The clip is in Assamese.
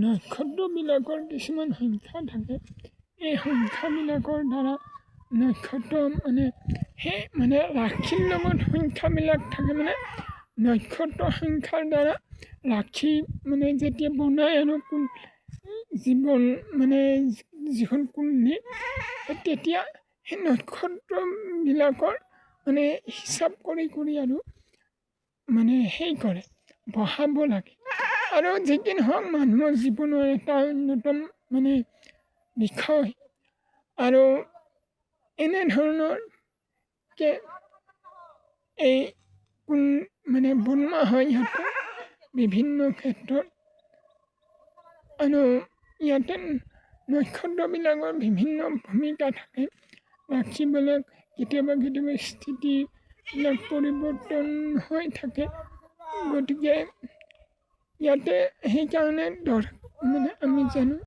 নক্ষত্ৰবিলাকৰ কিছুমান সংখ্যা থাকে। এই সংখ্যাবিলাকৰ দ্বাৰা নক্ষত্ৰ সেই ৰাশিৰ লগত সংখ্যাবিলাক থাকে নক্ষত্ৰ সংখ্যাৰ দ্বাৰা ৰাশি যেতিয়া বনায় আৰু জীৱন যিখন কুণ্ডলী তেতিয়া সেই নক্ষত্ৰবিলাকৰ হিচাপ কৰি আৰু সেই কৰে বঢ়াব লাগে। আৰু যি কি নহওক মানুহৰ জীৱনৰ এটা অন্যতম বিষয়। আৰু এনেধৰণৰকৈ এই বনোৱা হয় সিহঁতৰ বিভিন্ন ক্ষেত্ৰত। আৰু ইয়াতে নক্ষত্ৰবিলাকৰ বিভিন্ন ভূমিকা থাকে। ৰাশিবিলাক কেতিয়াবা স্থিতিবিলাক পৰিৱৰ্তন হৈ থাকে। গতিকে ইয়াতে সেইকাৰণে আমি জানো